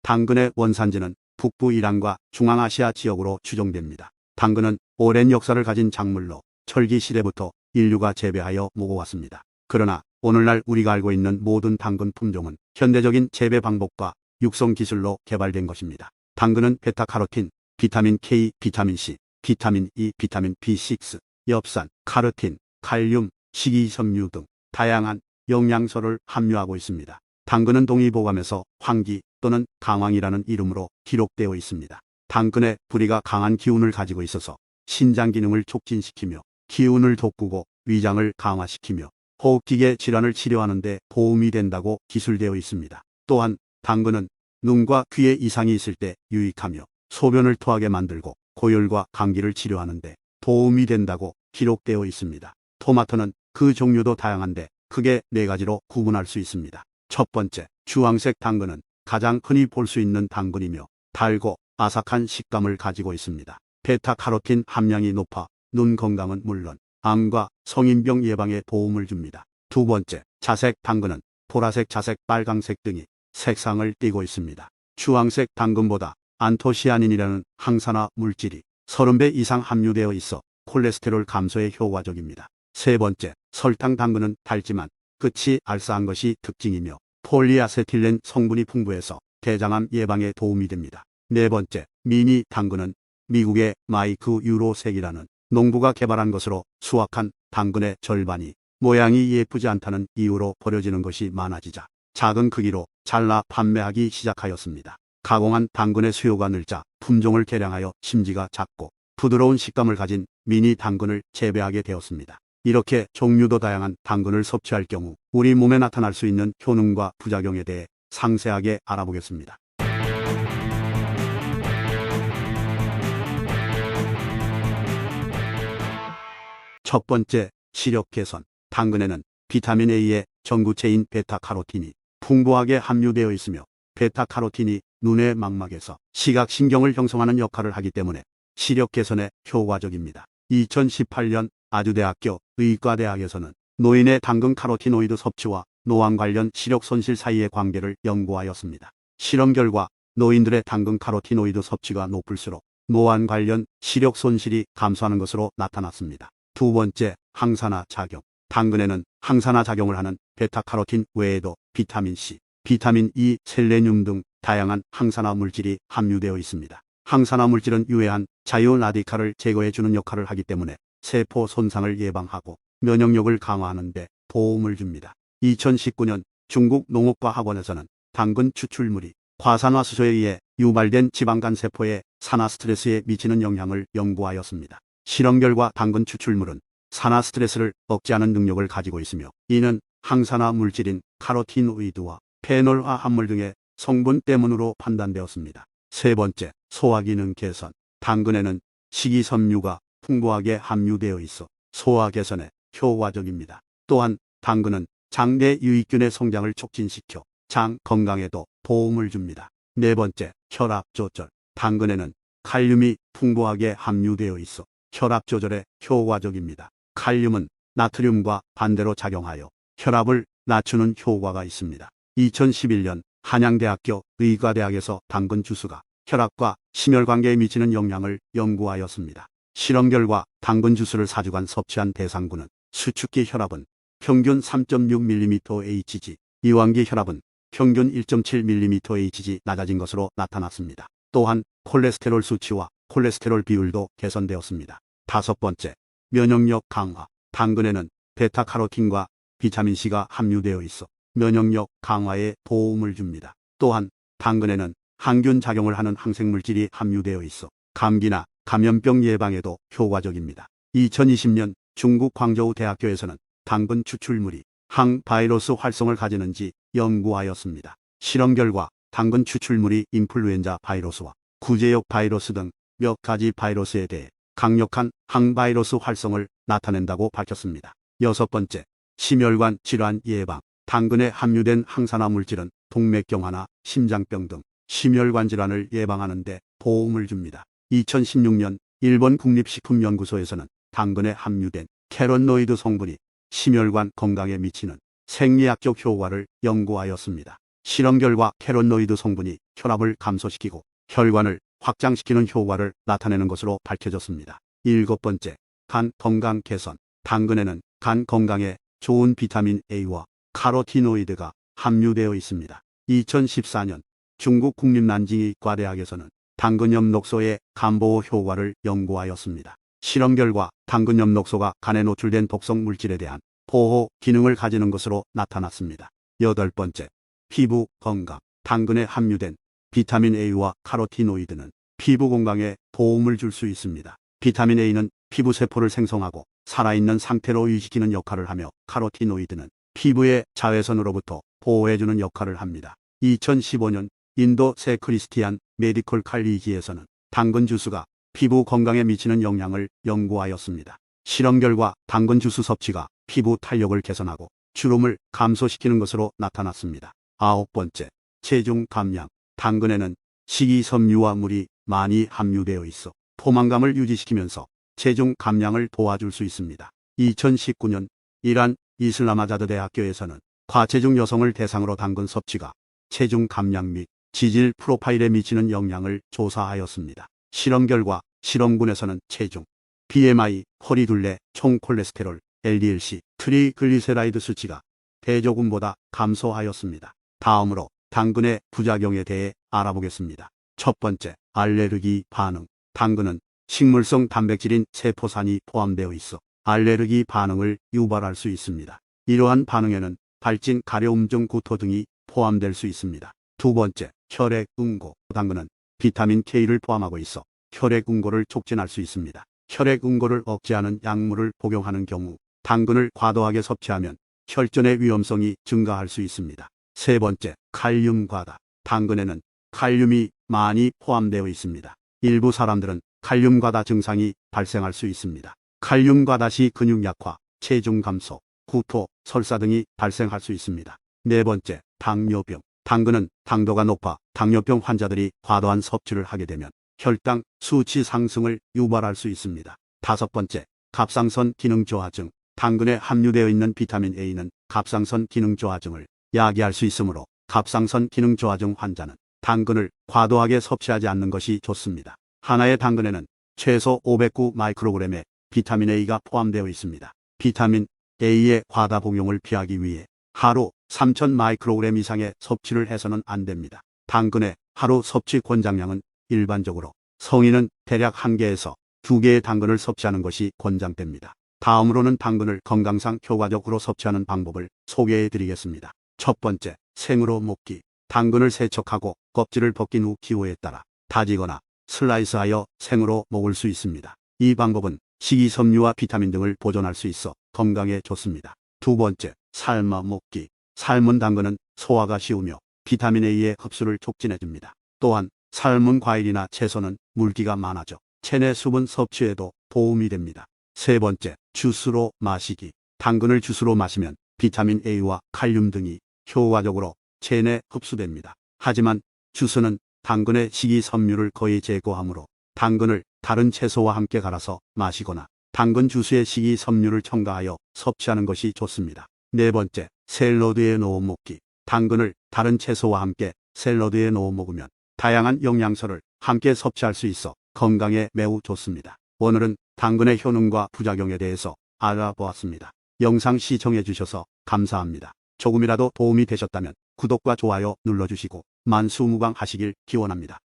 당근의 원산지는 북부 이란과 중앙아시아 지역으로 추정됩니다. 당근은 오랜 역사를 가진 작물로 철기 시대부터 인류가 재배하여 먹어왔습니다. 그러나 오늘날 우리가 알고 있는 모든 당근 품종은 현대적인 재배 방법과 육성 기술로 개발된 것입니다. 당근은 베타카로틴, 비타민 K, 비타민 C, 비타민 E, 비타민 B6, 엽산, 카르틴, 칼륨, 식이섬유 등 다양한 영양소를 함유하고 있습니다. 당근은 동의보감에서 황기 또는 강황이라는 이름으로 기록되어 있습니다. 당근의 뿌리가 강한 기운을 가지고 있어서 신장 기능을 촉진시키며 기운을 돋구고 위장을 강화시키며 호흡기계 질환을 치료하는 데 도움이 된다고 기술되어 있습니다. 또한 당근은 눈과 귀에 이상이 있을 때 유익하며 소변을 토하게 만들고 고열과 감기를 치료하는 데 도움이 된다고 기록되어 있습니다. 토마토는 그 종류도 다양한데 크게 4가지로 구분할 수 있습니다. 첫 번째, 주황색 당근은 가장 흔히 볼 수 있는 당근이며 달고 아삭한 식감을 가지고 있습니다. 베타카로틴 함량이 높아 눈 건강은 물론 암과 성인병 예방에 도움을 줍니다. 두 번째, 자색 당근은 보라색, 자색, 빨강색 등이 색상을 띠고 있습니다. 주황색 당근보다 안토시아닌이라는 항산화 물질이 30배 이상 함유되어 있어 콜레스테롤 감소에 효과적입니다. 세 번째, 설탕 당근은 달지만 끝이 알싸한 것이 특징이며 폴리아세틸렌 성분이 풍부해서 대장암 예방에 도움이 됩니다. 네 번째, 미니 당근은 미국의 마이크 유로색이라는 농부가 개발한 것으로 수확한 당근의 절반이 모양이 예쁘지 않다는 이유로 버려지는 것이 많아지자 작은 크기로 잘라 판매하기 시작하였습니다. 가공한 당근의 수요가 늘자 품종을 개량하여 심지가 작고 부드러운 식감을 가진 미니 당근을 재배하게 되었습니다. 이렇게 종류도 다양한 당근을 섭취할 경우 우리 몸에 나타날 수 있는 효능과 부작용에 대해 상세하게 알아보겠습니다. 첫 번째, 시력 개선. 당근에는 비타민 A의 전구체인 베타카로틴이 풍부하게 함유되어 있으며 베타카로틴이 눈의 망막에서 시각신경을 형성하는 역할을 하기 때문에 시력 개선에 효과적입니다. 2018년 아주대학교 의과대학에서는 노인의 당근 카로티노이드 섭취와 노안 관련 시력 손실 사이의 관계를 연구하였습니다. 실험 결과 노인들의 당근 카로티노이드 섭취가 높을수록 노안 관련 시력 손실이 감소하는 것으로 나타났습니다. 두 번째, 항산화 작용. 당근에는 항산화 작용을 하는 베타카로틴 외에도 비타민 C, 비타민 E, 셀레늄 등 다양한 항산화 물질이 함유되어 있습니다. 항산화 물질은 유해한 자유 라디칼을 제거해주는 역할을 하기 때문에 세포 손상을 예방하고 면역력을 강화하는 데 도움을 줍니다. 2019년 중국 농업과학원에서는 당근 추출물이 과산화수소에 의해 유발된 지방간 세포의 산화 스트레스에 미치는 영향을 연구하였습니다. 실험 결과 당근 추출물은 산화 스트레스를 억제하는 능력을 가지고 있으며 이는 항산화 물질인 카로티노이드와 페놀화 합물 등의 성분 때문으로 판단되었습니다. 세 번째, 소화기능 개선. 당근에는 식이섬유가 풍부하게 함유되어 있어 소화 개선에 효과적입니다. 또한 당근은 장내 유익균의 성장을 촉진시켜 장 건강에도 도움을 줍니다. 네 번째, 혈압 조절. 당근에는 칼륨이 풍부하게 함유되어 있어 혈압 조절에 효과적입니다. 칼륨은 나트륨과 반대로 작용하여 혈압을 낮추는 효과가 있습니다. 2011년 한양대학교 의과대학에서 당근 주스가 혈압과 심혈관계에 미치는 영향을 연구하였습니다. 실험 결과 당근 주스를 4주간 섭취한 대상군은 수축기 혈압은 평균 3.6mmHg, 이완기 혈압은 평균 1.7mmHg 낮아진 것으로 나타났습니다. 또한 콜레스테롤 수치와 콜레스테롤 비율도 개선되었습니다. 다섯 번째, 면역력 강화. 당근에는 베타카로틴과 비타민C가 함유되어 있어 면역력 강화에 도움을 줍니다. 또한 당근에는 항균 작용을 하는 항생물질이 함유되어 있어 감기나 감염병 예방에도 효과적입니다. 2020년 중국 광저우 대학교에서는 당근 추출물이 항바이러스 활성을 가지는지 연구하였습니다. 실험 결과 당근 추출물이 인플루엔자 바이러스와 구제역 바이러스 등 몇 가지 바이러스에 대해 강력한 항바이러스 활성을 나타낸다고 밝혔습니다. 여섯 번째, 심혈관 질환 예방. 당근에 함유된 항산화 물질은 동맥경화나 심장병 등 심혈관 질환을 예방하는 데 도움을 줍니다. 2016년 일본 국립식품연구소에서는 당근에 함유된 캐롯노이드 성분이 심혈관 건강에 미치는 생리학적 효과를 연구하였습니다. 실험 결과 캐롯노이드 성분이 혈압을 감소시키고 혈관을 확장시키는 효과를 나타내는 것으로 밝혀졌습니다. 일곱 번째, 간 건강 개선. 당근에는 간 건강에 좋은 비타민 A와 카로티노이드가 함유되어 있습니다. 2014년 중국 국립난징이과대학에서는 당근엽록소의 간보호 효과를 연구하였습니다. 실험 결과 당근엽록소가 간에 노출된 독성 물질에 대한 보호 기능을 가지는 것으로 나타났습니다. 여덟 번째, 피부 건강. 당근에 함유된 비타민 A와 카로티노이드는 피부 건강에 도움을 줄 수 있습니다. 비타민 A는 피부 세포를 생성하고 살아있는 상태로 유지시키는 역할을 하며 카로티노이드는 피부의 자외선으로부터 보호해주는 역할을 합니다. 2015년 인도 새 크리스티안 메디컬 칼리지에서는 당근 주스가 피부 건강에 미치는 영향을 연구하였습니다. 실험 결과 당근 주스 섭취가 피부 탄력을 개선하고 주름을 감소시키는 것으로 나타났습니다. 아홉 번째, 체중 감량. 당근에는 식이섬유와 물이 많이 함유되어 있어 포만감을 유지시키면서 체중 감량을 도와줄 수 있습니다. 2019년 이란 이슬라마자드 대학교에서는 과체중 여성을 대상으로 당근 섭취가 체중 감량 및 지질 프로파일에 미치는 영향을 조사하였습니다. 실험 결과 실험군에서는 체중, BMI, 허리둘레, 총 콜레스테롤, LDLC, 트리글리세라이드 수치가 대조군보다 감소하였습니다. 다음으로 당근의 부작용에 대해 알아보겠습니다. 첫 번째, 알레르기 반응. 당근은 식물성 단백질인 세포산이 포함되어 있어 알레르기 반응을 유발할 수 있습니다. 이러한 반응에는 발진, 가려움증, 구토 등이 포함될 수 있습니다. 두 번째, 혈액 응고. 당근은 비타민 K를 포함하고 있어 혈액 응고를 촉진할 수 있습니다. 혈액 응고를 억제하는 약물을 복용하는 경우 당근을 과도하게 섭취하면 혈전의 위험성이 증가할 수 있습니다. 세 번째, 칼륨 과다. 당근에는 칼륨이 많이 포함되어 있습니다. 일부 사람들은 칼륨 과다 증상이 발생할 수 있습니다. 칼륨 과다 시 근육 약화, 체중 감소, 구토, 설사 등이 발생할 수 있습니다. 네 번째, 당뇨병. 당근은 당도가 높아 당뇨병 환자들이 과도한 섭취를 하게 되면 혈당 수치 상승을 유발할 수 있습니다. 다섯 번째, 갑상선 기능 저하증. 당근에 함유되어 있는 비타민 A는 갑상선 기능 저하증을 야기할 수 있으므로 갑상선 기능 저하증 환자는 당근을 과도하게 섭취하지 않는 것이 좋습니다. 하나의 당근에는 최소 509 마이크로그램의 비타민 A가 포함되어 있습니다. 비타민 A의 과다 복용을 피하기 위해 하루 3000 마이크로그램 이상의 섭취를 해서는 안 됩니다. 당근의 하루 섭취 권장량은 일반적으로 성인은 대략 1개에서 2개의 당근을 섭취하는 것이 권장됩니다. 다음으로는 당근을 건강상 효과적으로 섭취하는 방법을 소개해 드리겠습니다. 첫 번째, 생으로 먹기. 당근을 세척하고 껍질을 벗긴 후 기호에 따라 다지거나 슬라이스하여 생으로 먹을 수 있습니다. 이 방법은 식이섬유와 비타민 등을 보존할 수 있어 건강에 좋습니다. 두 번째, 삶아 먹기. 삶은 당근은 소화가 쉬우며 비타민 A의 흡수를 촉진해줍니다. 또한 삶은 과일이나 채소는 물기가 많아져 체내 수분 섭취에도 도움이 됩니다. 세 번째, 주스로 마시기. 당근을 주스로 마시면 비타민 A와 칼륨 등이 효과적으로 체내 흡수됩니다. 하지만 주스는 당근의 식이섬유를 거의 제거하므로 당근을 다른 채소와 함께 갈아서 마시거나 당근 주스에 식이섬유를 첨가하여 섭취하는 것이 좋습니다. 네 번째, 샐러드에 넣어 먹기. 당근을 다른 채소와 함께 샐러드에 넣어 먹으면 다양한 영양소를 함께 섭취할 수 있어 건강에 매우 좋습니다. 오늘은 당근의 효능과 부작용에 대해서 알아보았습니다. 영상 시청해 주셔서 감사합니다. 조금이라도 도움이 되셨다면 구독과 좋아요 눌러주시고 만수무강하시길 기원합니다.